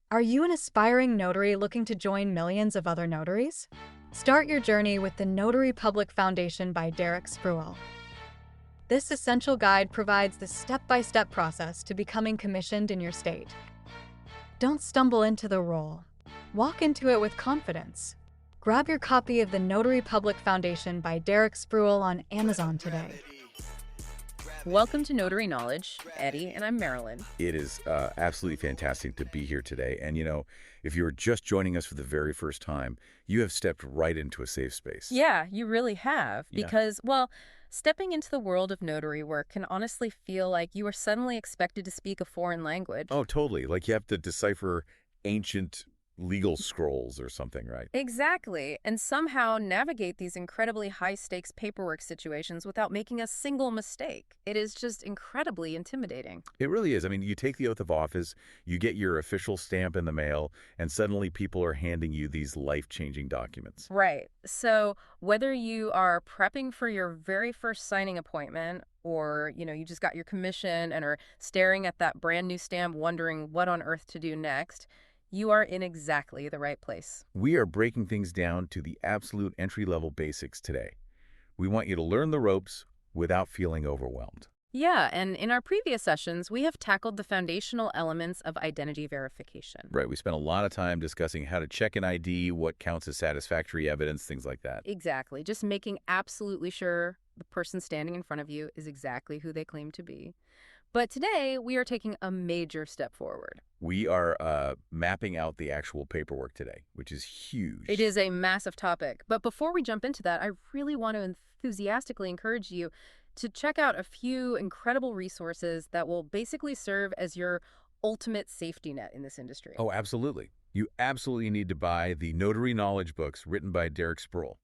Are you an aspiring notary looking to join millions of other notaries? Start your journey with the Notary Public Foundation by Derek Spruill. This essential guide provides the step-by-step process to becoming commissioned in your state. Don't stumble into the role. Walk into it with confidence. Grab your copy of the Notary Public Foundation by Derek Spruill on Amazon today. Welcome to Notary Knowledge, Eddie, and I'm Marylyn. It is absolutely fantastic to be here today. And, if you're just joining us for the very first time, you have stepped right into a safe space. Yeah, you really have. Yeah. Because, stepping into the world of notary work can honestly feel like you are suddenly expected to speak a foreign language. Oh, totally. Like you have to decipher ancient legal scrolls or something, right? Exactly. And somehow navigate these incredibly high-stakes paperwork situations without making a single mistake. It is just incredibly intimidating. It really is. I mean, you take the oath of office, you get your official stamp in the mail, and suddenly people are handing you these life-changing documents. Right. So whether you are prepping for your very first signing appointment or, you just got your commission and are staring at that brand new stamp wondering what on earth to do next, you are in exactly the right place. We are breaking things down to the absolute entry-level basics today. We want you to learn the ropes without feeling overwhelmed. Yeah, and in our previous sessions, we have tackled the foundational elements of identity verification. Right. We spent a lot of time discussing how to check an ID, what counts as satisfactory evidence, things like that. Exactly. Just making absolutely sure the person standing in front of you is exactly who they claim to be. But today, we are taking a major step forward. We are mapping out the actual paperwork today, which is huge. It is a massive topic. But before we jump into that, I really want to enthusiastically encourage you to check out a few incredible resources that will basically serve as your ultimate safety net in this industry. Oh, absolutely. You absolutely need to buy the Notary Knowledge books written by Derek Spruill.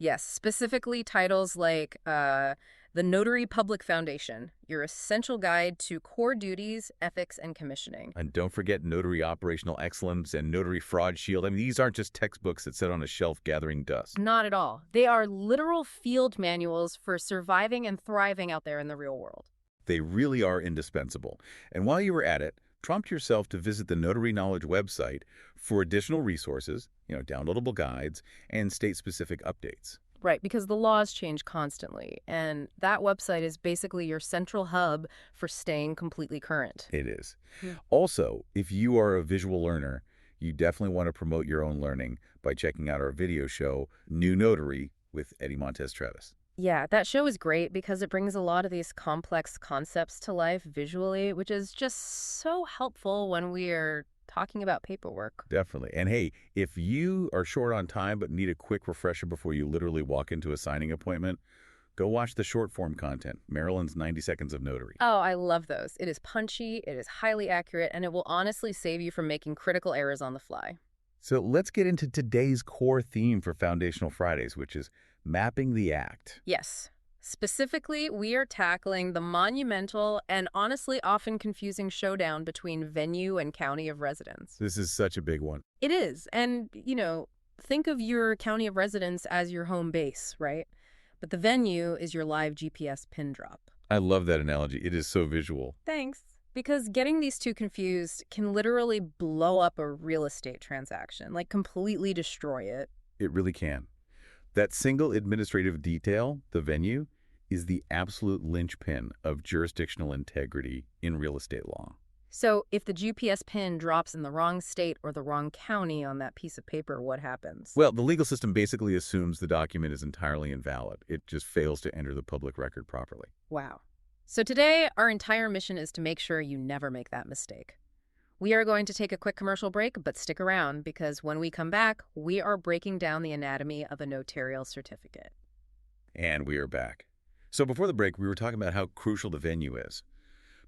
Yes, specifically titles like The Notary Public Foundation, your essential guide to core duties, ethics, and commissioning. And don't forget Notary Operational Excellence and Notary Fraud Shield. I mean, these aren't just textbooks that sit on a shelf gathering dust. Not at all. They are literal field manuals for surviving and thriving out there in the real world. They really are indispensable. And while you were at it, prompt yourself to visit the Notary Knowledge website for additional resources, downloadable guides, and state-specific updates. Right, because the laws change constantly, and that website is basically your central hub for staying completely current. It is. Yeah. Also, if you are a visual learner, you definitely want to promote your own learning by checking out our video show, New Notary, with Eddie Montes Travis. Yeah, that show is great because it brings a lot of these complex concepts to life visually, which is just so helpful when we're talking about paperwork. Definitely. And hey, if you are short on time but need a quick refresher before you literally walk into a signing appointment, go watch the short form content, Marylyn's 90 Seconds of Notary. Oh, I love those. It is punchy, it is highly accurate, and it will honestly save you from making critical errors on the fly. So let's get into today's core theme for Foundational Fridays, which is mapping the act. Yes. Specifically, we are tackling the monumental and honestly often confusing showdown between venue and county of residence. This is such a big one. It is. And, think of your county of residence as your home base, right? But the venue is your live GPS pin drop. I love that analogy. It is so visual. Thanks. Because getting these two confused can literally blow up a real estate transaction, like completely destroy it. It really can. That single administrative detail, the venue, is the absolute linchpin of jurisdictional integrity in real estate law. So if the GPS pin drops in the wrong state or the wrong county on that piece of paper, what happens? Well, the legal system basically assumes the document is entirely invalid. It just fails to enter the public record properly. Wow. So today, our entire mission is to make sure you never make that mistake. We are going to take a quick commercial break, but stick around because when we come back, we are breaking down the anatomy of a notarial certificate. And we are back. So before the break, we were talking about how crucial the venue is.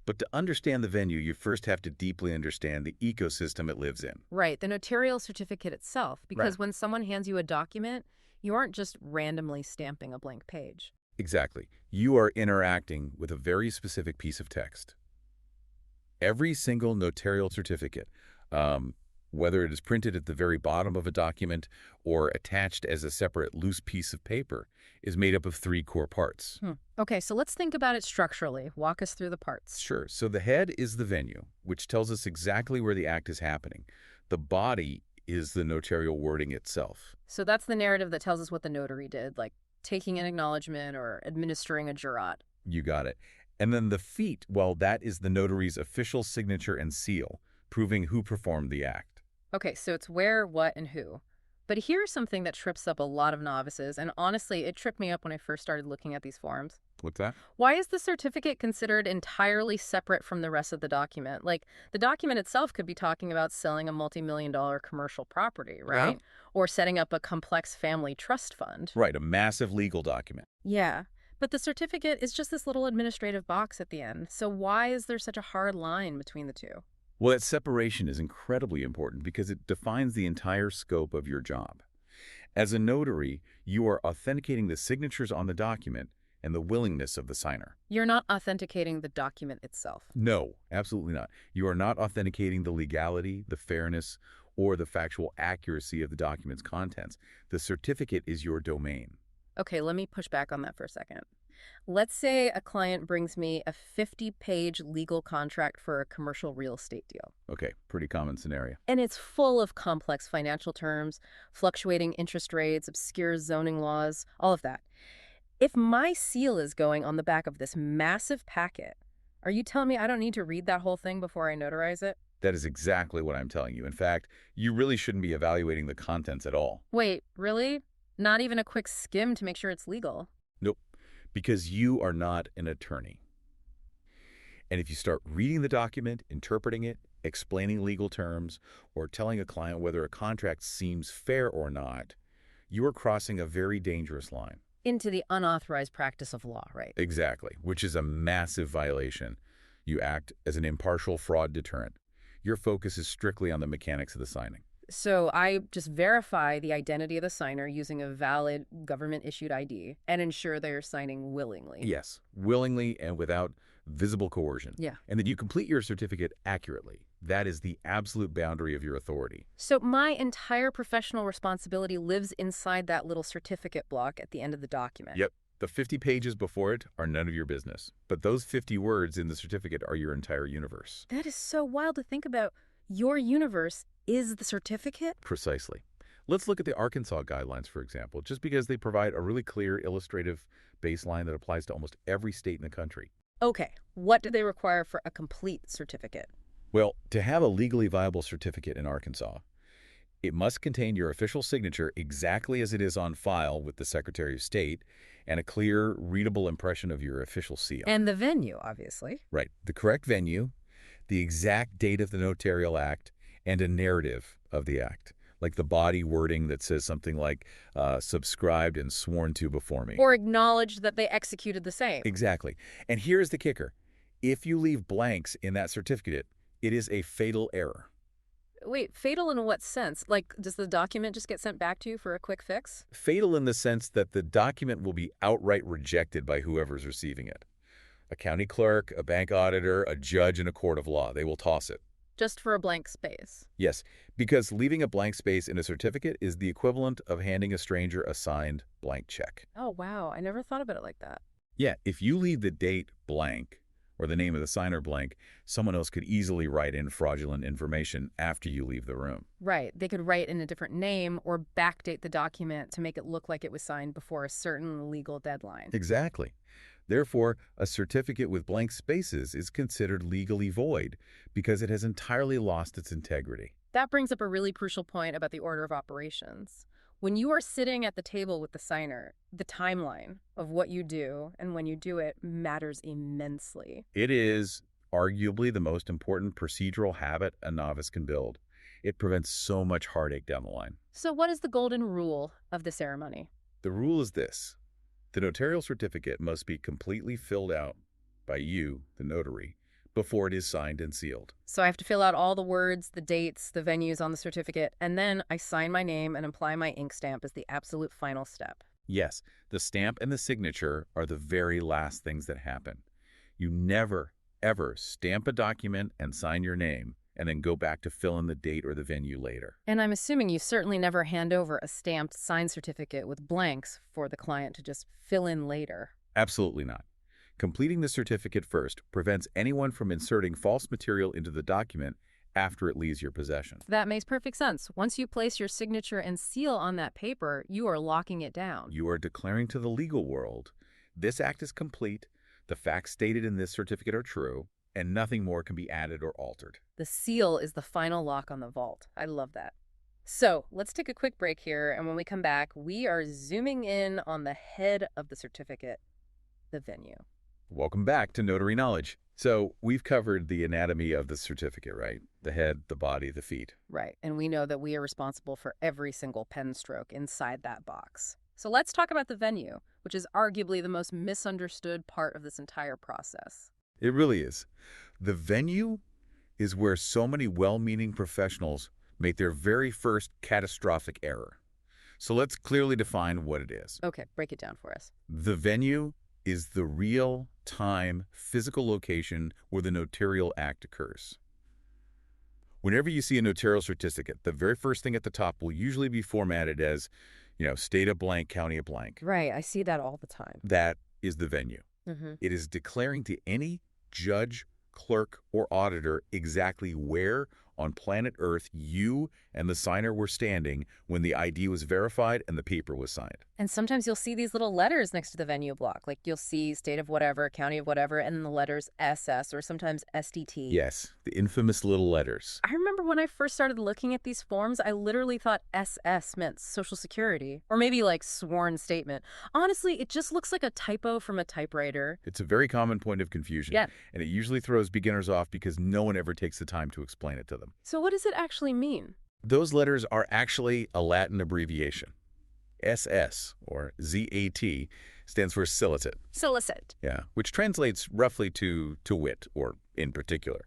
But to understand the venue, you first have to deeply understand the ecosystem it lives in. Right, the notarial certificate itself, because Right. when someone hands you a document, you aren't just randomly stamping a blank page. Exactly. You are interacting with a very specific piece of text. Every single notarial certificate, whether it is printed at the very bottom of a document or attached as a separate loose piece of paper, is made up of three core parts. Okay, so let's think about it structurally. Walk us through the parts. Sure. So the head is the venue, which tells us exactly where the act is happening. The body is the notarial wording itself. So that's the narrative that tells us what the notary did, like taking an acknowledgement or administering a jurat. You got it. And then the feet, well, that is the notary's official signature and seal, proving who performed the act. Okay, so it's where, what, and who. But here's something that trips up a lot of novices, and honestly, it tripped me up when I first started looking at these forms. What's that? Why is the certificate considered entirely separate from the rest of the document? Like, the document itself could be talking about selling a multi-million-dollar commercial property, right? Yeah. Or setting up a complex family trust fund. Right, a massive legal document. Yeah, but the certificate is just this little administrative box at the end. So why is there such a hard line between the two? Well, that separation is incredibly important because it defines the entire scope of your job. As a notary, you are authenticating the signatures on the document and the willingness of the signer. You're not authenticating the document itself. No, absolutely not. You are not authenticating the legality, the fairness, or the factual accuracy of the document's contents. The certificate is your domain. Okay, let me push back on that for a second. Let's say a client brings me a 50-page legal contract for a commercial real estate deal. Okay, pretty common scenario. And it's full of complex financial terms, fluctuating interest rates, obscure zoning laws, all of that. If my seal is going on the back of this massive packet, are you telling me I don't need to read that whole thing before I notarize it? That is exactly what I'm telling you. In fact, you really shouldn't be evaluating the contents at all. Wait, really? Not even a quick skim to make sure it's legal? Nope, because you are not an attorney. And if you start reading the document, interpreting it, explaining legal terms, or telling a client whether a contract seems fair or not, you are crossing a very dangerous line. Into the unauthorized practice of law, right? Exactly, which is a massive violation. You act as an impartial fraud deterrent. Your focus is strictly on the mechanics of the signing. So I just verify the identity of the signer using a valid government-issued ID and ensure they're signing willingly. Yes, willingly and without visible coercion. Yeah. And that you complete your certificate accurately. That is the absolute boundary of your authority. So my entire professional responsibility lives inside that little certificate block at the end of the document. Yep. The 50 pages before it are none of your business. But those 50 words in the certificate are your entire universe. That is so wild to think about. Your universe is the certificate? Precisely. Let's look at the Arkansas guidelines, for example, just because they provide a really clear illustrative baseline that applies to almost every state in the country. Okay, what do they require for a complete certificate? Well, to have a legally viable certificate in Arkansas, it must contain your official signature exactly as it is on file with the Secretary of State and a clear, readable impression of your official seal. And the venue, obviously. Right. The correct venue, the exact date of the notarial act, and a narrative of the act, like the body wording that says something like, subscribed and sworn to before me. Or acknowledge that they executed the same. Exactly. And here's the kicker. If you leave blanks in that certificate, it is a fatal error. Wait, fatal in what sense? Like, does the document just get sent back to you for a quick fix? Fatal in the sense that the document will be outright rejected by whoever's receiving it. A county clerk, a bank auditor, a judge in a court of law. They will toss it. Just for a blank space. Yes, because leaving a blank space in a certificate is the equivalent of handing a stranger a signed blank check. Oh, wow. I never thought about it like that. Yeah, if you leave the date blank or the name of the signer blank, someone else could easily write in fraudulent information after you leave the room. Right. They could write in a different name or backdate the document to make it look like it was signed before a certain legal deadline. Exactly. Therefore, a certificate with blank spaces is considered legally void because it has entirely lost its integrity. That brings up a really crucial point about the order of operations. When you are sitting at the table with the signer, the timeline of what you do and when you do it matters immensely. It is arguably the most important procedural habit a novice can build. It prevents so much heartache down the line. So what is the golden rule of the ceremony? The rule is this. The notarial certificate must be completely filled out by you, the notary, before it is signed and sealed. So I have to fill out all the words, the dates, the venues on the certificate, and then I sign my name and apply my ink stamp as the absolute final step. Yes, the stamp and the signature are the very last things that happen. You never, ever stamp a document and sign your name and then go back to fill in the date or the venue later. And I'm assuming you certainly never hand over a stamped signed certificate with blanks for the client to just fill in later. Absolutely not. Completing the certificate first prevents anyone from inserting false material into the document after it leaves your possession. That makes perfect sense. Once you place your signature and seal on that paper, you are locking it down. You are declaring to the legal world, this act is complete, the facts stated in this certificate are true, and nothing more can be added or altered. The seal is the final lock on the vault. I love that. So let's take a quick break here, and when we come back, we are zooming in on the head of the certificate, the venue. Welcome back to Notary Knowledge. So we've covered the anatomy of the certificate, right? The head, the body, the feet. Right, and we know that we are responsible for every single pen stroke inside that box. So let's talk about the venue, which is arguably the most misunderstood part of this entire process. It really is. The venue is where so many well-meaning professionals make their very first catastrophic error. So let's clearly define what it is. Okay, break it down for us. The venue is the real-time physical location where the notarial act occurs. Whenever you see a notarial certificate, the very first thing at the top will usually be formatted as, state of blank, county of blank. Right, I see that all the time. That is the venue. It is declaring to any judge, clerk, or auditor exactly where on planet Earth you and the signer were standing when the ID was verified and the paper was signed. And sometimes you'll see these little letters next to the venue block. Like you'll see state of whatever, county of whatever, and then the letters SS or sometimes SDT. Yes, the infamous little letters. I remember when I first started looking at these forms, I literally thought SS meant Social Security or maybe like sworn statement. Honestly, it just looks like a typo from a typewriter. It's a very common point of confusion. Yeah. And it usually throws beginners off because no one ever takes the time to explain it to them. So what does it actually mean? Those letters are actually a Latin abbreviation. SS, or ZAT, stands for solicit. Solicit. Yeah, which translates roughly to wit, or in particular.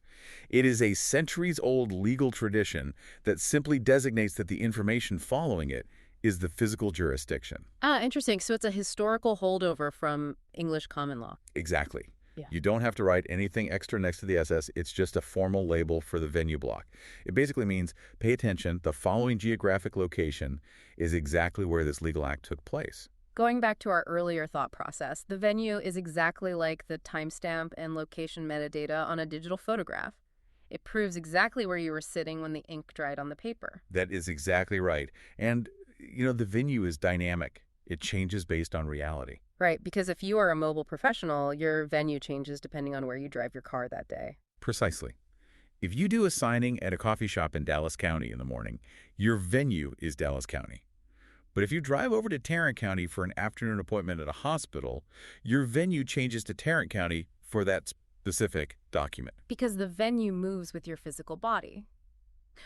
It is a centuries-old legal tradition that simply designates that the information following it is the physical jurisdiction. Ah, interesting. So it's a historical holdover from English common law. Exactly. Yeah. You don't have to write anything extra next to the SS. It's just a formal label for the venue block. It basically means, pay attention, the following geographic location is exactly where this legal act took place. Going back to our earlier thought process, the venue is exactly like the timestamp and location metadata on a digital photograph. It proves exactly where you were sitting when the ink dried on the paper. That is exactly right. And, the venue is dynamic. It changes based on reality. Right, because if you are a mobile professional, your venue changes depending on where you drive your car that day. Precisely. If you do a signing at a coffee shop in Dallas County in the morning, your venue is Dallas County. But if you drive over to Tarrant County for an afternoon appointment at a hospital, your venue changes to Tarrant County for that specific document. Because the venue moves with your physical body.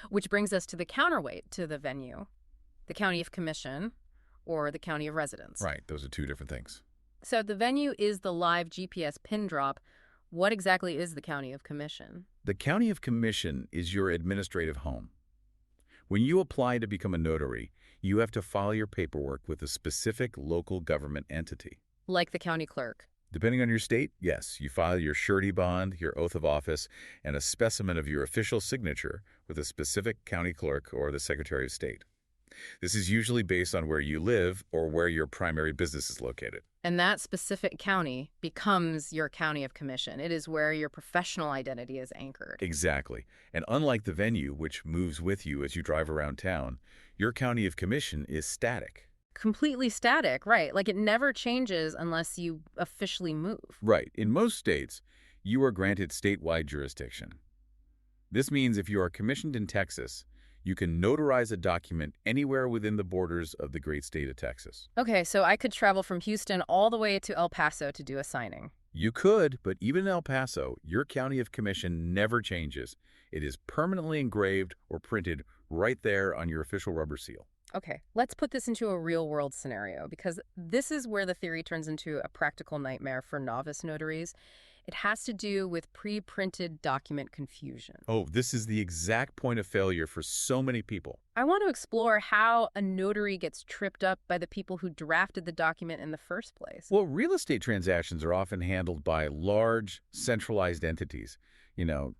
Which brings us to the counterweight to the venue, the county of commission or the county of residence. Right, those are two different things. So the venue is the live GPS pin drop. What exactly is the county of commission? The county of commission is your administrative home. When you apply to become a notary, you have to file your paperwork with a specific local government entity. Like the county clerk. Depending on your state, yes, you file your surety bond, your oath of office, and a specimen of your official signature with a specific county clerk or the Secretary of State. This is usually based on where you live or where your primary business is located. And that specific county becomes your county of commission. It is where your professional identity is anchored. Exactly. And unlike the venue, which moves with you as you drive around town, your county of commission is static. Completely static, right? Like it never changes unless you officially move. Right. In most states, you are granted statewide jurisdiction. This means if you are commissioned in Texas, you can notarize a document anywhere within the borders of the great state of Texas. Okay, so I could travel from Houston all the way to El Paso to do a signing. You could, but even in El Paso, your county of commission never changes. It is permanently engraved or printed right there on your official rubber seal. Okay, let's put this into a real-world scenario because this is where the theory turns into a practical nightmare for novice notaries. It has to do with pre-printed document confusion. Oh, this is the exact point of failure for so many people. I want to explore how a notary gets tripped up by the people who drafted the document in the first place. Well, real estate transactions are often handled by large, centralized entities.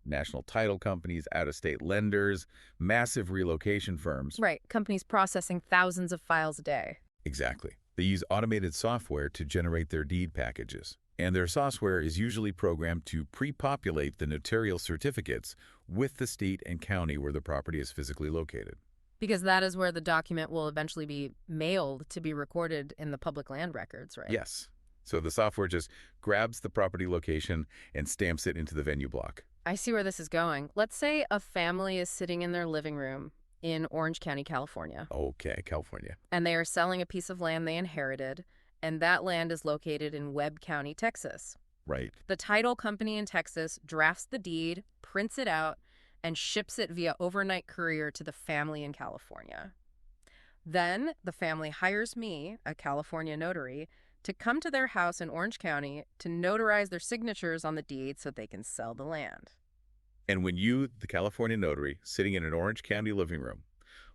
National title companies, out-of-state lenders, massive relocation firms. Right, companies processing thousands of files a day. Exactly. They use automated software to generate their deed packages. And their software is usually programmed to pre-populate the notarial certificates with the state and county where the property is physically located. Because that is where the document will eventually be mailed to be recorded in the public land records, right? Yes. So the software just grabs the property location and stamps it into the venue block. I see where this is going. Let's say a family is sitting in their living room in Orange County, California, Okay, California. and they are selling a piece of land they inherited, and that land is located in Webb County, Texas. Right. The title company in Texas drafts the deed, prints it out, and ships it via overnight courier to the family in California. Then the family hires me, a California notary, to come to their house in Orange County to notarize their signatures on the deed so they can sell the land. And when you, the California notary, sitting in an Orange County living room,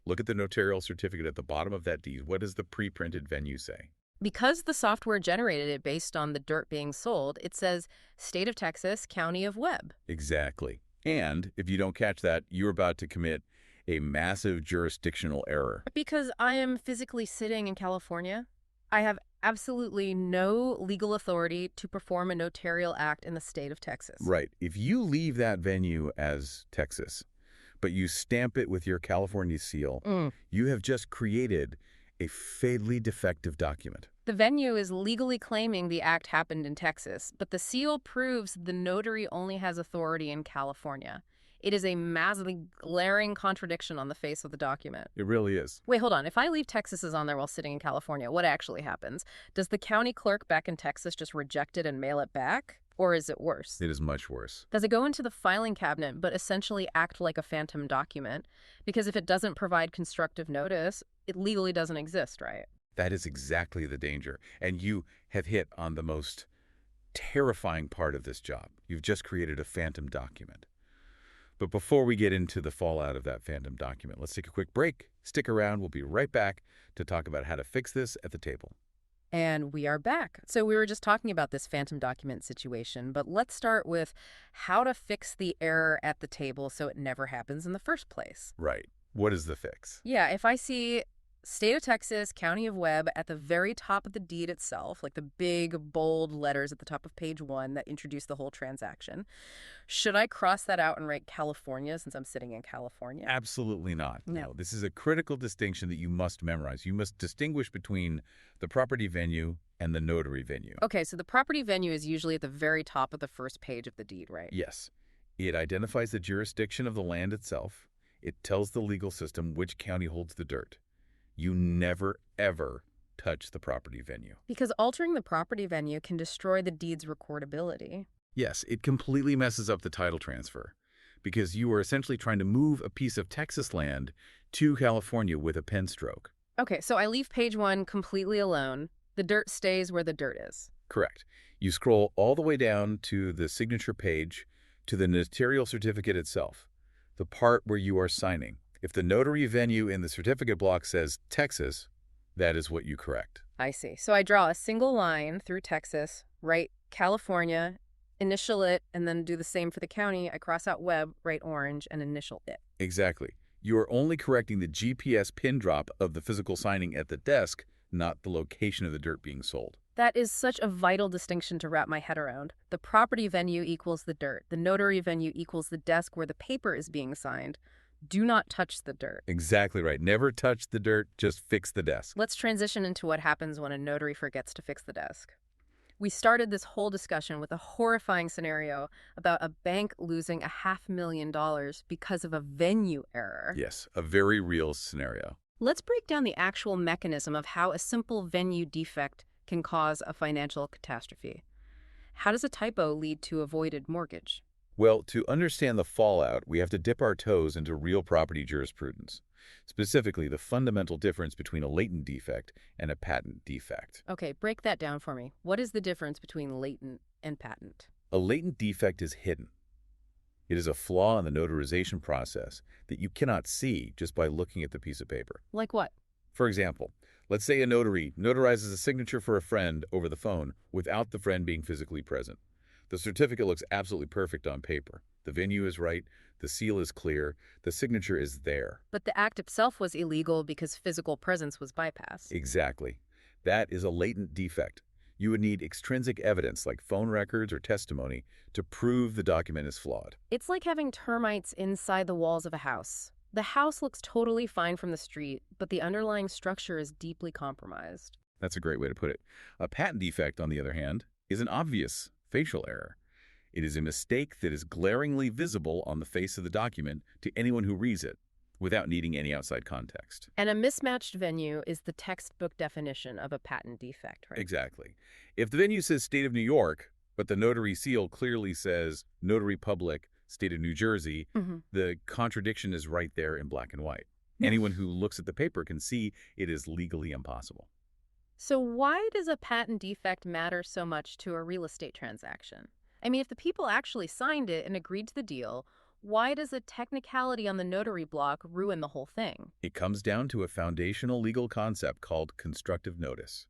look at the notarial certificate at the bottom of that deed, what does the pre-printed venue say? Because the software generated it based on the dirt being sold, it says State of Texas, County of Webb. Exactly. And if you don't catch that, you're about to commit a massive jurisdictional error. Because I am physically sitting in California, I have absolutely no legal authority to perform a notarial act in the state of Texas. Right. If you leave that venue as Texas, but you stamp it with your California seal, you have just created a fatally defective document. The venue is legally claiming the act happened in Texas, but the seal proves the notary only has authority in California. It is a massively glaring contradiction on the face of the document. It really is. Wait, hold on. If I leave Texas on there while sitting in California, what actually happens? Does the county clerk back in Texas just reject it and mail it back? Or is it worse? It is much worse. Does it go into the filing cabinet but essentially act like a phantom document? Because if it doesn't provide constructive notice, it legally doesn't exist, right? That is exactly the danger. And you have hit on the most terrifying part of this job. You've just created a phantom document. But before we get into the fallout of that phantom document, let's take a quick break. Stick around. We'll be right back to talk about how to fix this at the table. And we are back. So we were just talking about this phantom document situation, but let's start with how to fix the error at the table so it never happens in the first place. Right. What is the fix? Yeah, if I see State of Texas, County of Webb at the very top of the deed itself, like the big, bold letters at the top of page 1 that introduce the whole transaction, should I cross that out and write California since I'm sitting in California? Absolutely not. No. This is a critical distinction that you must memorize. You must distinguish between the property venue and the notary venue. Okay, so the property venue is usually at the very top of the first page of the deed, right? Yes. It identifies the jurisdiction of the land itself. It tells the legal system which county holds the dirt. You never, ever touch the property venue. Because altering the property venue can destroy the deed's recordability. Yes, it completely messes up the title transfer because you are essentially trying to move a piece of Texas land to California with a pen stroke. Okay, so I leave page 1 completely alone. The dirt stays where the dirt is. Correct. You scroll all the way down to the signature page to the notarial certificate itself, the part where you are signing. If the notary venue in the certificate block says Texas, that is what you correct. I see. So I draw a single line through Texas, write California, initial it, and then do the same for the county. I cross out Webb, write Orange, and initial it. Exactly. You are only correcting the GPS pin drop of the physical signing at the desk, not the location of the dirt being sold. That is such a vital distinction to wrap my head around. The property venue equals the dirt. The notary venue equals the desk where the paper is being signed. Do not touch the dirt. Exactly right. Never touch the dirt, just fix the desk. Let's transition into what happens when a notary forgets to fix the desk. We started this whole discussion with a horrifying scenario about a bank losing $500,000 because of a venue error. Yes, a very real scenario. Let's break down the actual mechanism of how a simple venue defect can cause a financial catastrophe. How does a typo lead to avoided mortgage? Well, to understand the fallout, we have to dip our toes into real property jurisprudence, specifically the fundamental difference between a latent defect and a patent defect. Okay, break that down for me. What is the difference between latent and patent? A latent defect is hidden. It is a flaw in the notarization process that you cannot see just by looking at the piece of paper. Like what? For example, let's say a notary notarizes a signature for a friend over the phone without the friend being physically present. The certificate looks absolutely perfect on paper. The venue is right, the seal is clear, the signature is there. But the act itself was illegal because physical presence was bypassed. Exactly. That is a latent defect. You would need extrinsic evidence like phone records or testimony to prove the document is flawed. It's like having termites inside the walls of a house. The house looks totally fine from the street, but the underlying structure is deeply compromised. That's a great way to put it. A patent defect, on the other hand, is an obvious facial error. It is a mistake that is glaringly visible on the face of the document to anyone who reads it, without needing any outside context. And a mismatched venue is the textbook definition of a patent defect, right? Exactly. If the venue says State of New York, but the notary seal clearly says Notary Public, State of New Jersey, the contradiction is right there in black and white. Anyone who looks at the paper can see it is legally impossible. So why does a patent defect matter so much to a real estate transaction? I mean, if the people actually signed it and agreed to the deal, why does a technicality on the notary block ruin the whole thing? It comes down to a foundational legal concept called constructive notice.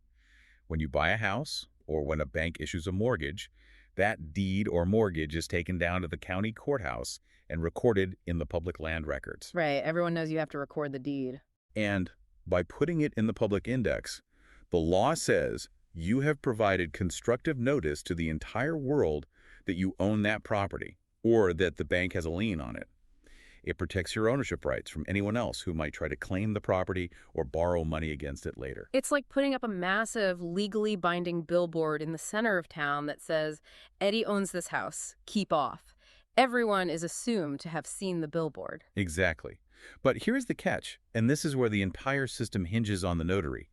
When you buy a house, or when a bank issues a mortgage, that deed or mortgage is taken down to the county courthouse and recorded in the public land records. Right, everyone knows you have to record the deed. And by putting it in the public index, the law says you have provided constructive notice to the entire world that you own that property, or that the bank has a lien on it. It protects your ownership rights from anyone else who might try to claim the property or borrow money against it later. It's like putting up a massive, legally binding billboard in the center of town that says, Eddie owns this house, keep off. Everyone is assumed to have seen the billboard. Exactly. But here's the catch, and this is where the entire system hinges on the notary.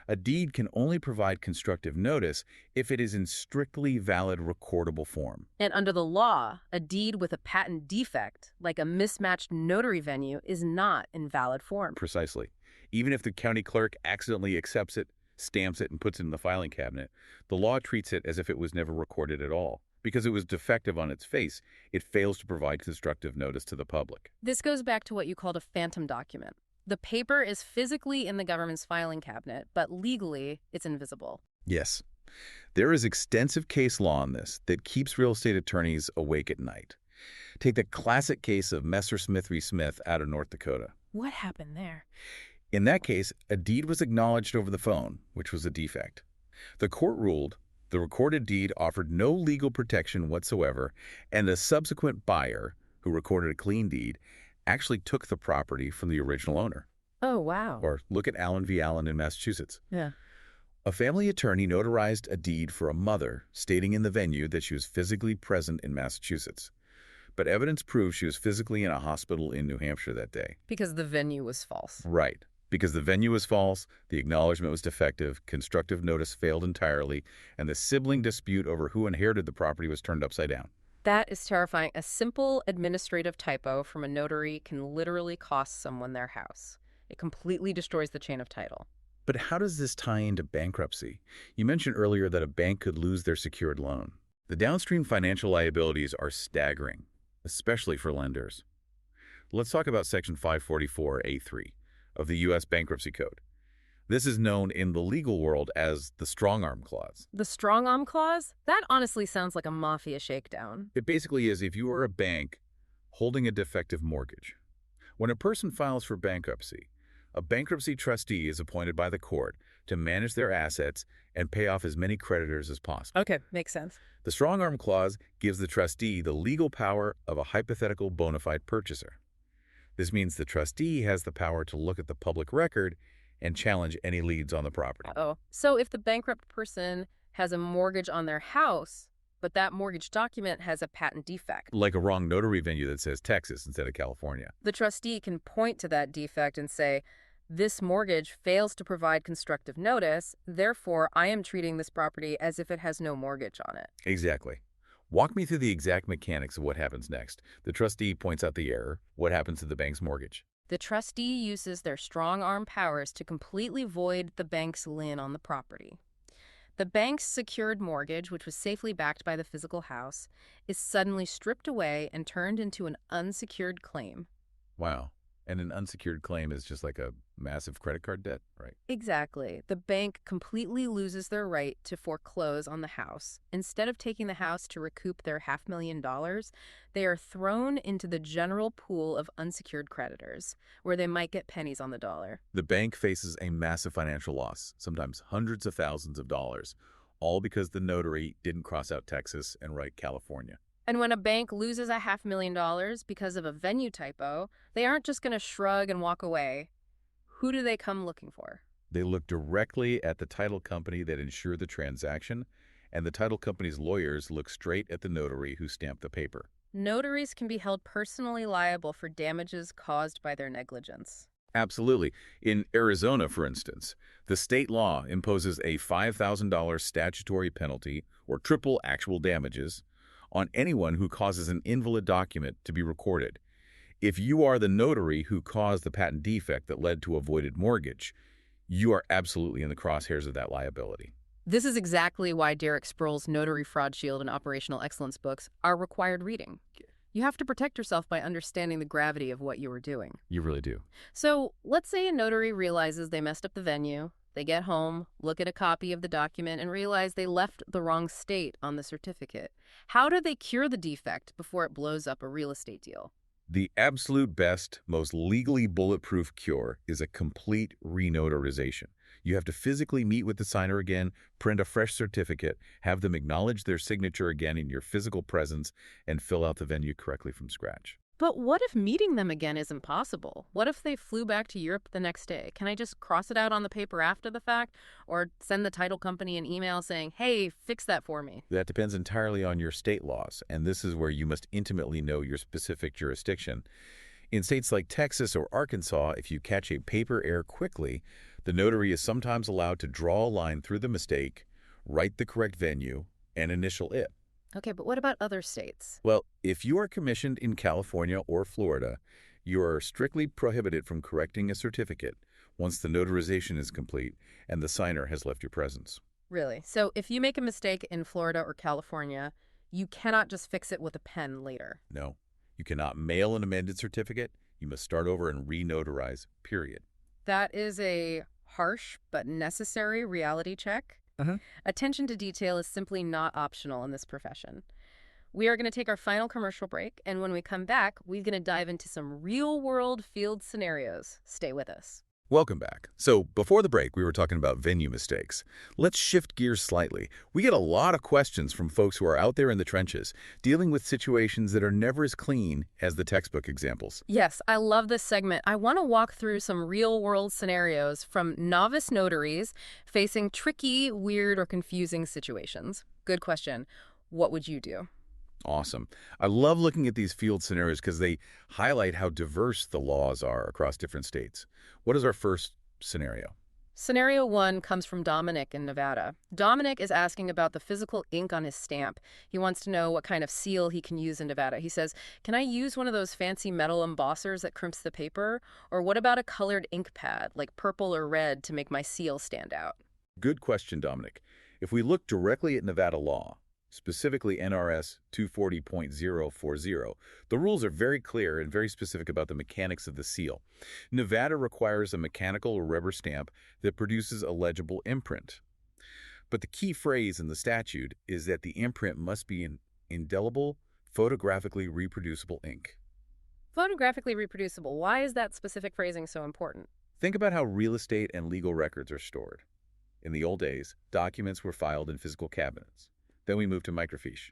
A deed can only provide constructive notice if it is in strictly valid recordable form. And under the law, a deed with a patent defect, like a mismatched notary venue, is not in valid form. Precisely. Even if the county clerk accidentally accepts it, stamps it, and puts it in the filing cabinet, the law treats it as if it was never recorded at all. Because it was defective on its face, it fails to provide constructive notice to the public. This goes back to what you called a phantom document. The paper is physically in the government's filing cabinet, but legally, it's invisible. Yes. There is extensive case law on this that keeps real estate attorneys awake at night. Take the classic case of Messersmith v. Smith out of North Dakota. What happened there? In that case, a deed was acknowledged over the phone, which was a defect. The court ruled the recorded deed offered no legal protection whatsoever, and a subsequent buyer, who recorded a clean deed, actually took the property from the original owner. Oh, wow. Or look at Allen v. Allen in Massachusetts. Yeah. A family attorney notarized a deed for a mother stating in the venue that she was physically present in Massachusetts. But evidence proved she was physically in a hospital in New Hampshire that day. Because the venue was false. Right. Because the venue was false, the acknowledgement was defective, constructive notice failed entirely, and the sibling dispute over who inherited the property was turned upside down. That is terrifying. A simple administrative typo from a notary can literally cost someone their house. It completely destroys the chain of title. But how does this tie into bankruptcy? You mentioned earlier that a bank could lose their secured loan. The downstream financial liabilities are staggering, especially for lenders. Let's talk about Section 544A3 of the U.S. Bankruptcy Code. This is known in the legal world as the strong-arm clause. The strong-arm clause? That honestly sounds like a mafia shakedown. It basically is if you are a bank holding a defective mortgage. When a person files for bankruptcy, a bankruptcy trustee is appointed by the court to manage their assets and pay off as many creditors as possible. Okay, makes sense. The strong-arm clause gives the trustee the legal power of a hypothetical bona fide purchaser. This means the trustee has the power to look at the public record and challenge any liens on the property. Oh, so if the bankrupt person has a mortgage on their house, but that mortgage document has a patent defect, Like a wrong notary venue that says Texas instead of California. the trustee can point to that defect and say, this mortgage fails to provide constructive notice, therefore I am treating this property as if it has no mortgage on it. Exactly. Walk me through the exact mechanics of what happens next. The trustee points out the error. What happens to the bank's mortgage? The trustee uses their strong-arm powers to completely void the bank's lien on the property. The bank's secured mortgage, which was safely backed by the physical house, is suddenly stripped away and turned into an unsecured claim. Wow. And an unsecured claim is just like a massive credit card debt, right? Exactly. The bank completely loses their right to foreclose on the house. Instead of taking the house to recoup their $500,000, they are thrown into the general pool of unsecured creditors, where they might get pennies on the dollar. The bank faces a massive financial loss, sometimes hundreds of thousands of dollars, all because the notary didn't cross out Texas and write California. And when a bank loses $500,000 because of a venue typo, they aren't just going to shrug and walk away. Who do they come looking for? They look directly at the title company that insured the transaction, and the title company's lawyers look straight at the notary who stamped the paper. Notaries can be held personally liable for damages caused by their negligence. Absolutely. In Arizona, for instance, the state law imposes a $5,000 statutory penalty, or triple actual damages, on anyone who causes an invalid document to be recorded. If you are the notary who caused the patent defect that led to a voided mortgage, you are absolutely in the crosshairs of that liability. This is exactly why Derek Sproul's Notary Fraud Shield and Operational Excellence books are required reading. You have to protect yourself by understanding the gravity of what you were doing. You really do. So let's say a notary realizes they messed up the venue. They get home, look at a copy of the document, and realize they left the wrong state on the certificate. How do they cure the defect before it blows up a real estate deal? The absolute best, most legally bulletproof cure is a complete renotarization. You have to physically meet with the signer again, print a fresh certificate, have them acknowledge their signature again in your physical presence, and fill out the venue correctly from scratch. But what if meeting them again is impossible? What if they flew back to Europe the next day? Can I just cross it out on the paper after the fact, or send the title company an email saying, hey, fix that for me? That depends entirely on your state laws, and this is where you must intimately know your specific jurisdiction. In states like Texas or Arkansas, if you catch a paper error quickly, the notary is sometimes allowed to draw a line through the mistake, write the correct venue, and initial it. Okay, but what about other states? Well, if you are commissioned in California or Florida, you are strictly prohibited from correcting a certificate once the notarization is complete and the signer has left your presence. Really? So if you make a mistake in Florida or California, you cannot just fix it with a pen later? No, you cannot mail an amended certificate. You must start over and re-notarize, period. That is a harsh but necessary reality check. Attention to detail is simply not optional in this profession. We are going to take our final commercial break, and when we come back, we're going to dive into some real-world field scenarios. Stay with us. Welcome back. So before the break, we were talking about venue mistakes. Let's shift gears slightly. We get a lot of questions from folks who are out there in the trenches, dealing with situations that are never as clean as the textbook examples. Yes, I love this segment. I want to walk through some real-world scenarios from novice notaries facing tricky, weird, or confusing situations. Good question. What would you do? Awesome. I love looking at these field scenarios because they highlight how diverse the laws are across different states. What is our first scenario? Scenario 1 comes from Dominic in Nevada. Dominic is asking about the physical ink on his stamp. He wants to know what kind of seal he can use in Nevada. He says, can I use one of those fancy metal embossers that crimps the paper? Or what about a colored ink pad, like purple or red, to make my seal stand out? Good question, Dominic. If we look directly at Nevada law, specifically NRS 240.040, the rules are very clear and very specific about the mechanics of the seal. Nevada requires a mechanical or rubber stamp that produces a legible imprint. But the key phrase in the statute is that the imprint must be in indelible, photographically reproducible ink. Photographically reproducible. Why is that specific phrasing so important? Think about how real estate and legal records are stored. In the old days, documents were filed in physical cabinets. Then we moved to microfiche.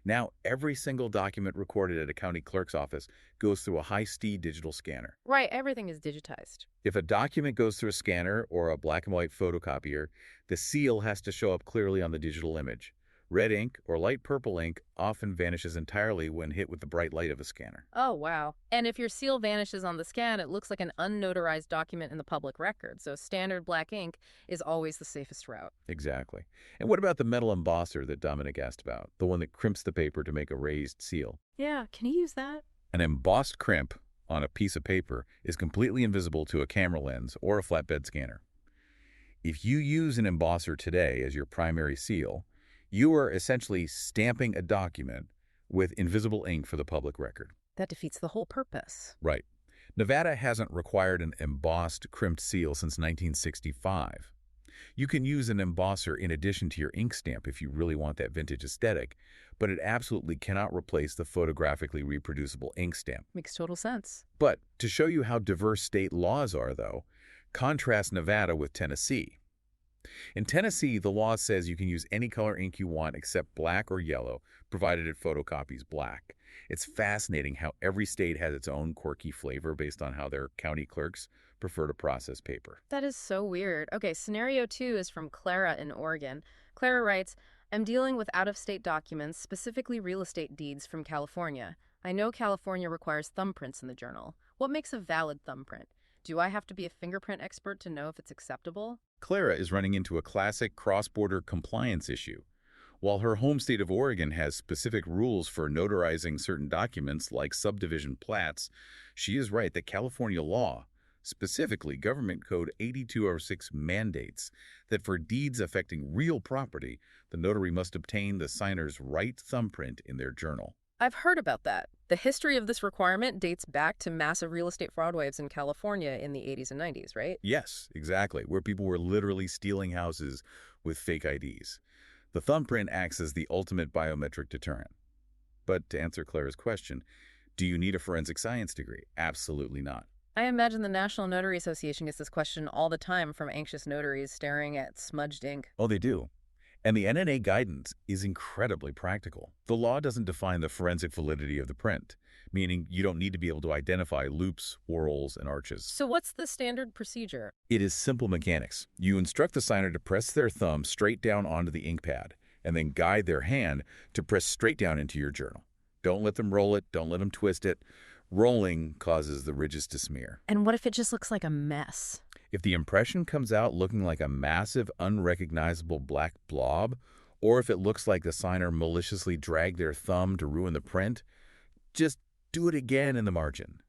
Now, every single document recorded at a county clerk's office goes through a high-speed digital scanner. Right, everything is digitized. If a document goes through a scanner or a black and white photocopier, the seal has to show up clearly on the digital image. Red ink or light purple ink often vanishes entirely when hit with the bright light of a scanner. Oh, wow. And if your seal vanishes on the scan, it looks like an unnotarized document in the public record. So standard black ink is always the safest route. Exactly. And what about the metal embosser that Dominic asked about, the one that crimps the paper to make a raised seal? Yeah, can you use that? An embossed crimp on a piece of paper is completely invisible to a camera lens or a flatbed scanner. If you use an embosser today as your primary seal, you are essentially stamping a document with invisible ink for the public record. That defeats the whole purpose. Right. Nevada hasn't required an embossed, crimped seal since 1965. You can use an embosser in addition to your ink stamp if you really want that vintage aesthetic, but it absolutely cannot replace the photographically reproducible ink stamp. Makes total sense. But to show you how diverse state laws are, though, contrast Nevada with Tennessee. In Tennessee, the law says you can use any color ink you want except black or yellow, provided it photocopies black. It's fascinating how every state has its own quirky flavor based on how their county clerks prefer to process paper. That is so weird. Okay, scenario 2 is from Clara in Oregon. Clara writes, I'm dealing with out-of-state documents, specifically real estate deeds from California. I know California requires thumbprints in the journal. What makes a valid thumbprint? Do I have to be a fingerprint expert to know if it's acceptable? Clara is running into a classic cross-border compliance issue. While her home state of Oregon has specific rules for notarizing certain documents like subdivision plats, she is right that California law, specifically Government Code 8206, mandates that for deeds affecting real property, the notary must obtain the signer's right thumbprint in their journal. I've heard about that. The history of this requirement dates back to massive real estate fraud waves in California in the 80s and 90s, right? Yes, exactly, where people were literally stealing houses with fake IDs. The thumbprint acts as the ultimate biometric deterrent. But to answer Clara's question, do you need a forensic science degree? Absolutely not. I imagine the National Notary Association gets this question all the time from anxious notaries staring at smudged ink. Oh, they do. And the NNA guidance is incredibly practical. The law doesn't define the forensic validity of the print, meaning you don't need to be able to identify loops, whorls, and arches. So what's the standard procedure? It is simple mechanics. You instruct the signer to press their thumb straight down onto the ink pad, and then guide their hand to press straight down into your journal. Don't let them roll it. Don't let them twist it. Rolling causes the ridges to smear. And what if it just looks like a mess? If the impression comes out looking like a massive, unrecognizable black blob, or if it looks like the signer maliciously dragged their thumb to ruin the print, just do it again in the margin.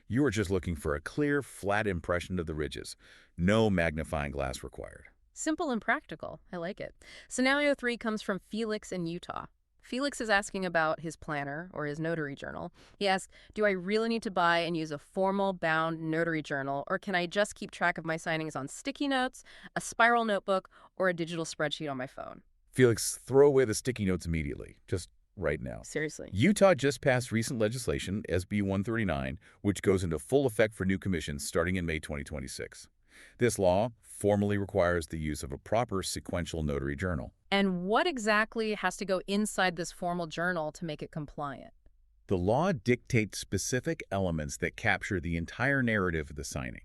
You are just looking for a clear, flat impression of the ridges. No magnifying glass required. Simple and practical. I like it. Scenario 3 comes from Felix in Utah. Felix is asking about his planner or his notary journal. He asks, do I really need to buy and use a formal bound notary journal, or can I just keep track of my signings on sticky notes, a spiral notebook, or a digital spreadsheet on my phone? Felix, throw away the sticky notes immediately, just right now. Seriously. Utah just passed recent legislation, SB 139, which goes into full effect for new commissions starting in May 2026. This law formally requires the use of a proper sequential notary journal. And what exactly has to go inside this formal journal to make it compliant? The law dictates specific elements that capture the entire narrative of the signing: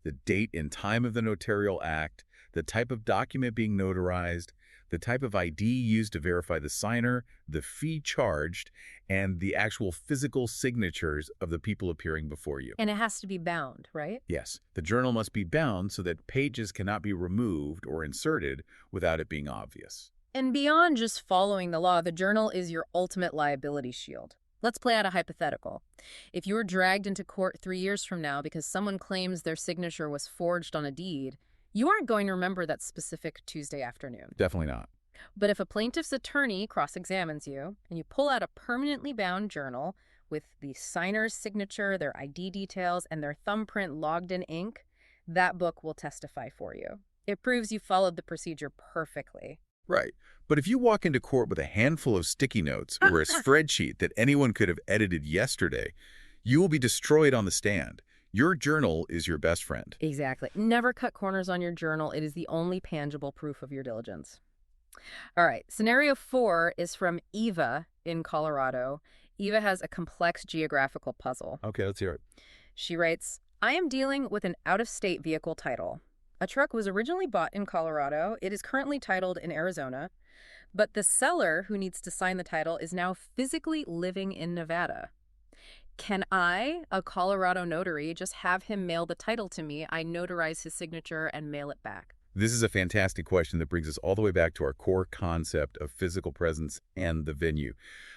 the date and time of the notarial act, the type of document being notarized, the type of ID used to verify the signer, the fee charged, and the actual physical signatures of the people appearing before you. And it has to be bound, right? Yes, the journal must be bound so that pages cannot be removed or inserted without it being obvious. And beyond just following the law, the journal is your ultimate liability shield. Let's play out a hypothetical. If you were dragged into court 3 years from now because someone claims their signature was forged on a deed, you aren't going to remember that specific Tuesday afternoon. Definitely not. But if a plaintiff's attorney cross-examines you and you pull out a permanently bound journal with the signer's signature, their ID details, and their thumbprint logged in ink, that book will testify for you. It proves you followed the procedure perfectly. Right. But if you walk into court with a handful of sticky notes or a spreadsheet that anyone could have edited yesterday, you will be destroyed on the stand. Your journal is your best friend. Exactly. Never cut corners on your journal. It is the only tangible proof of your diligence. All right. Scenario 4 is from Eva in Colorado. Eva has a complex geographical puzzle. Okay, let's hear it. She writes, I am dealing with an out-of-state vehicle title. A truck was originally bought in Colorado. It is currently titled in Arizona. But the seller who needs to sign the title is now physically living in Nevada. Can I, a Colorado notary, just have him mail the title to me? I notarize his signature and mail it back. This is a fantastic question that brings us all the way back to our core concept of physical presence and the venue.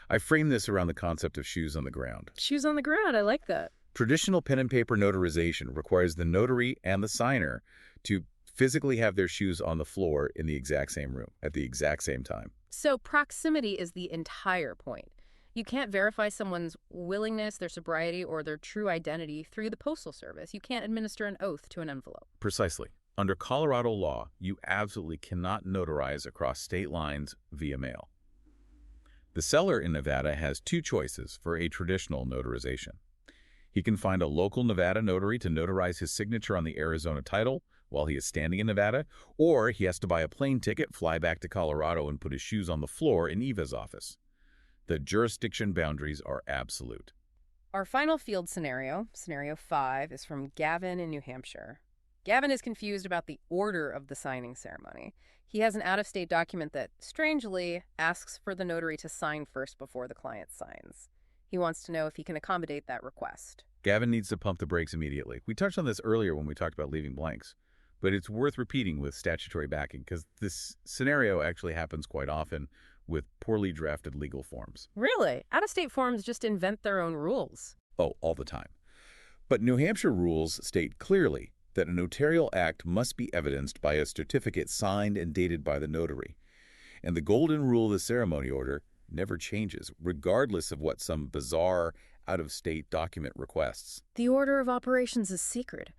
I frame this around the concept of shoes on the ground. Shoes on the ground. I like that. Traditional pen and paper notarization requires the notary and the signer to physically have their shoes on the floor in the exact same room at the exact same time. So proximity is the entire point. You can't verify someone's willingness, their sobriety, or their true identity through the postal service. You can't administer an oath to an envelope. Precisely. Under Colorado law, you absolutely cannot notarize across state lines via mail. The seller in Nevada has two choices for a traditional notarization. He can find a local Nevada notary to notarize his signature on the Arizona title, while he is standing in Nevada, or he has to buy a plane ticket, fly back to Colorado, and put his shoes on the floor in Eva's office. The jurisdiction boundaries are absolute. Our final field scenario, scenario 5, is from Gavin in New Hampshire. Gavin is confused about the order of the signing ceremony. He has an out-of-state document that, strangely, asks for the notary to sign first before the client signs. He wants to know if he can accommodate that request. Gavin needs to pump the brakes immediately. We touched on this earlier when we talked about leaving blanks, but it's worth repeating with statutory backing because this scenario actually happens quite often with poorly drafted legal forms. Really? Out-of-state forms just invent their own rules. Oh, all the time. But New Hampshire rules state clearly that a notarial act must be evidenced by a certificate signed and dated by the notary. And the golden rule of the ceremony order never changes, regardless of what some bizarre, out-of-state document requests. The order of operations is secret.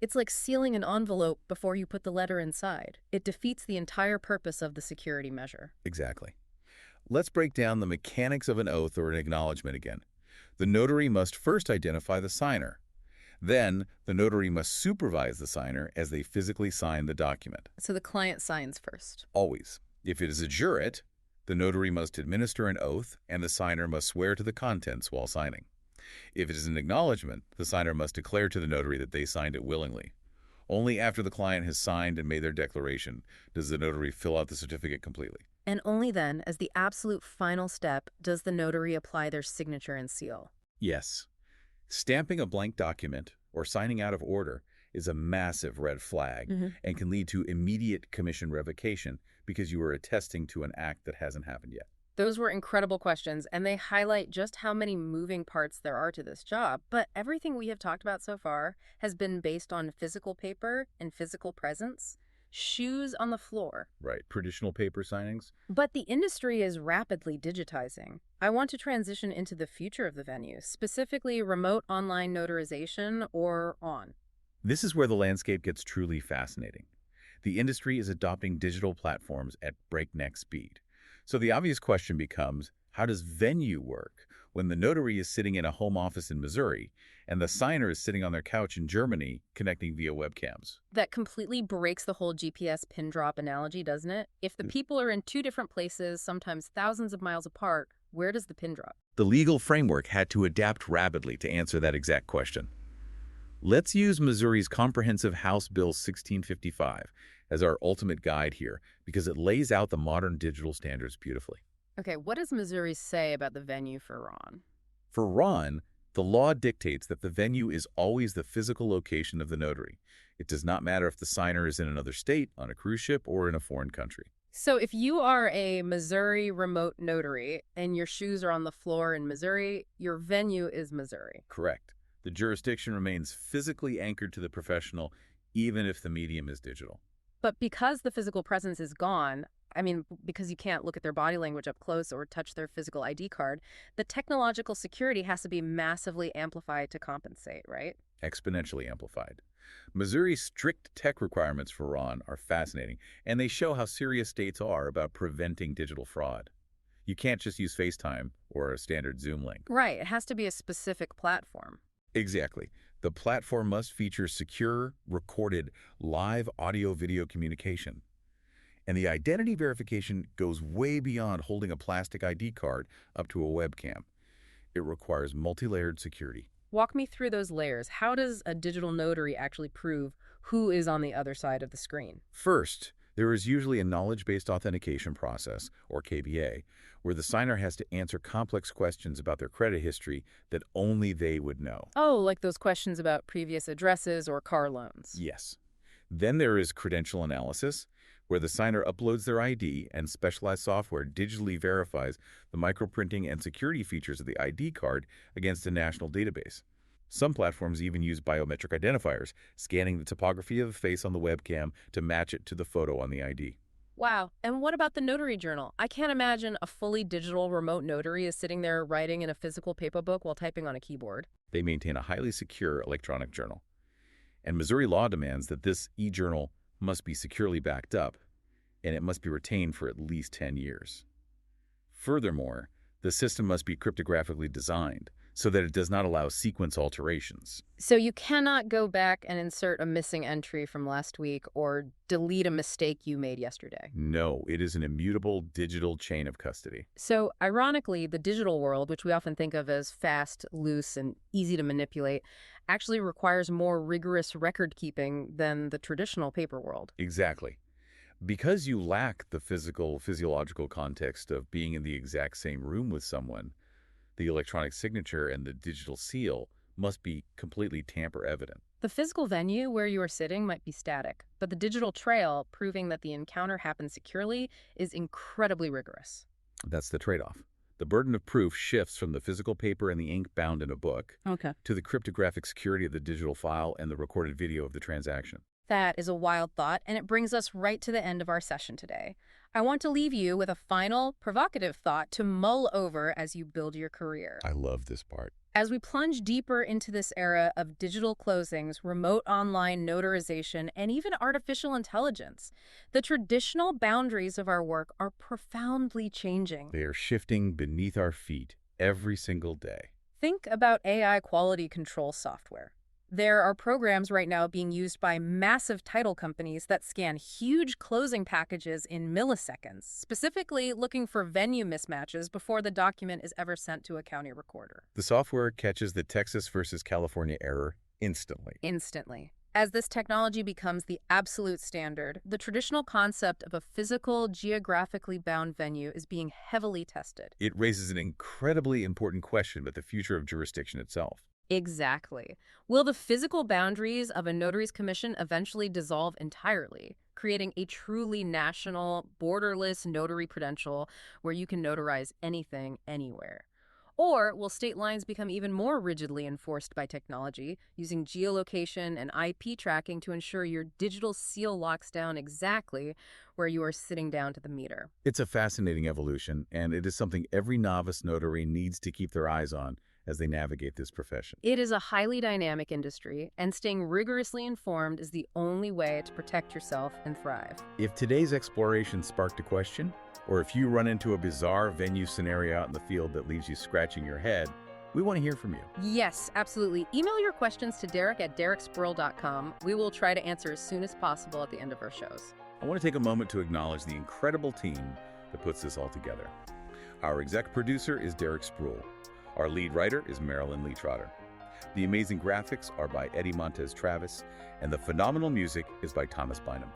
It's like sealing an envelope before you put the letter inside. It defeats the entire purpose of the security measure. Exactly. Let's break down the mechanics of an oath or an acknowledgement again. The notary must first identify the signer. Then, the notary must supervise the signer as they physically sign the document. So the client signs first. Always. If it is a jurat, the notary must administer an oath and the signer must swear to the contents while signing. If it is an acknowledgement, the signer must declare to the notary that they signed it willingly. Only after the client has signed and made their declaration does the notary fill out the certificate completely. And only then, as the absolute final step, does the notary apply their signature and seal. Yes. Stamping a blank document or signing out of order is a massive red flag and can lead to immediate commission revocation because you are attesting to an act that hasn't happened yet. Those were incredible questions, and they highlight just how many moving parts there are to this job. But everything we have talked about so far has been based on physical paper and physical presence. Shoes on the floor. Right, traditional paper signings. But the industry is rapidly digitizing. I want to transition into the future of the venue, specifically remote online notarization or ON. This is where the landscape gets truly fascinating. The industry is adopting digital platforms at breakneck speed. So the obvious question becomes, how does venue work when the notary is sitting in a home office in Missouri and the signer is sitting on their couch in Germany connecting via webcams? That completely breaks the whole GPS pin drop analogy, doesn't it? If the people are in two different places, sometimes thousands of miles apart, where does the pin drop? The legal framework had to adapt rapidly to answer that exact question. Let's use Missouri's Comprehensive House Bill 1655 as our ultimate guide here because it lays out the modern digital standards beautifully. Okay, what does Missouri say about the venue for RON? For RON, the law dictates that the venue is always the physical location of the notary. It does not matter if the signer is in another state, on a cruise ship, or in a foreign country. So if you are a Missouri remote notary and your shoes are on the floor in Missouri, your venue is Missouri. Correct. The jurisdiction remains physically anchored to the professional, even if the medium is digital. But because the physical presence is gone, because you can't look at their body language up close or touch their physical ID card, the technological security has to be massively amplified to compensate, right? Exponentially amplified. Missouri's strict tech requirements for RON are fascinating, and they show how serious states are about preventing digital fraud. You can't just use FaceTime or a standard Zoom link. Right, it has to be a specific platform. Exactly. The platform must feature secure, recorded, live audio-video communication. And the identity verification goes way beyond holding a plastic ID card up to a webcam. It requires multi-layered security. Walk me through those layers. How does a digital notary actually prove who is on the other side of the screen? First, there is usually a knowledge-based authentication process, or KBA, where the signer has to answer complex questions about their credit history that only they would know. Oh, like those questions about previous addresses or car loans. Yes. Then there is credential analysis, where the signer uploads their ID and specialized software digitally verifies the microprinting and security features of the ID card against a national database. Some platforms even use biometric identifiers, scanning the topography of the face on the webcam to match it to the photo on the ID. Wow. And what about the notary journal? I can't imagine a fully digital remote notary is sitting there writing in a physical paper book while typing on a keyboard. They maintain a highly secure electronic journal. And Missouri law demands that this e-journal must be securely backed up, and it must be retained for at least 10 years. Furthermore, the system must be cryptographically designed so that it does not allow sequence alterations. So you cannot go back and insert a missing entry from last week or delete a mistake you made yesterday. No, it is an immutable digital chain of custody. So ironically, the digital world, which we often think of as fast, loose, and easy to manipulate, actually requires more rigorous record keeping than the traditional paper world. Exactly. Because you lack the physiological context of being in the exact same room with someone, the electronic signature and the digital seal must be completely tamper-evident. The physical venue where you are sitting might be static, but the digital trail proving that the encounter happened securely is incredibly rigorous. That's the trade-off. The burden of proof shifts from the physical paper and the ink bound in a book to the cryptographic security of the digital file and the recorded video of the transaction. That is a wild thought, and it brings us right to the end of our session today. I want to leave you with a final, provocative thought to mull over as you build your career. I love this part. As we plunge deeper into this era of digital closings, remote online notarization, and even artificial intelligence, the traditional boundaries of our work are profoundly changing. They are shifting beneath our feet every single day. Think about AI quality control software. There are programs right now being used by massive title companies that scan huge closing packages in milliseconds, specifically looking for venue mismatches before the document is ever sent to a county recorder. The software catches the Texas versus California error instantly. Instantly. As this technology becomes the absolute standard, the traditional concept of a physical, geographically bound venue is being heavily tested. It raises an incredibly important question about the future of jurisdiction itself. Exactly. Will the physical boundaries of a notary's commission eventually dissolve entirely, creating a truly national, borderless notary credential where you can notarize anything, anywhere? Or will state lines become even more rigidly enforced by technology, using geolocation and IP tracking to ensure your digital seal locks down exactly where you are sitting down to the meter? It's a fascinating evolution, and it is something every novice notary needs to keep their eyes on as they navigate this profession. It is a highly dynamic industry, and staying rigorously informed is the only way to protect yourself and thrive. If today's exploration sparked a question, or if you run into a bizarre venue scenario out in the field that leaves you scratching your head, we want to hear from you. Yes, absolutely. Email your questions to Derek@DerekSpurl.com. We will try to answer as soon as possible at the end of our shows. I want to take a moment to acknowledge the incredible team that puts this all together. Our exec producer is Derek Spruill. Our lead writer is Marylyn Trotter. The amazing graphics are by Eddie Montes Travis, and the phenomenal music is by Thomas Bynum.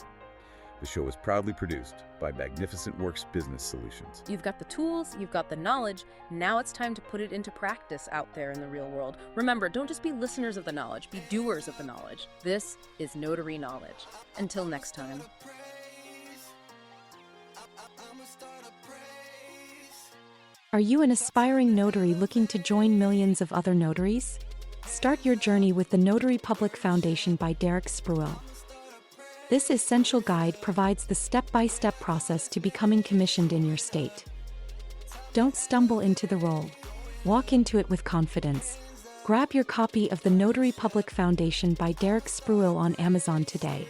The show is proudly produced by Magnificent Works Business Solutions. You've got the tools, you've got the knowledge. Now it's time to put it into practice out there in the real world. Remember, don't just be listeners of the knowledge, be doers of the knowledge. This is Notary Knowledge. Until next time. Are you an aspiring notary looking to join millions of other notaries? Start your journey with the Notary Public Foundation by Derek Spruill. This essential guide provides the step-by-step process to becoming commissioned in your state. Don't stumble into the role. Walk into it with confidence. Grab your copy of the Notary Public Foundation by Derek Spruill on Amazon today.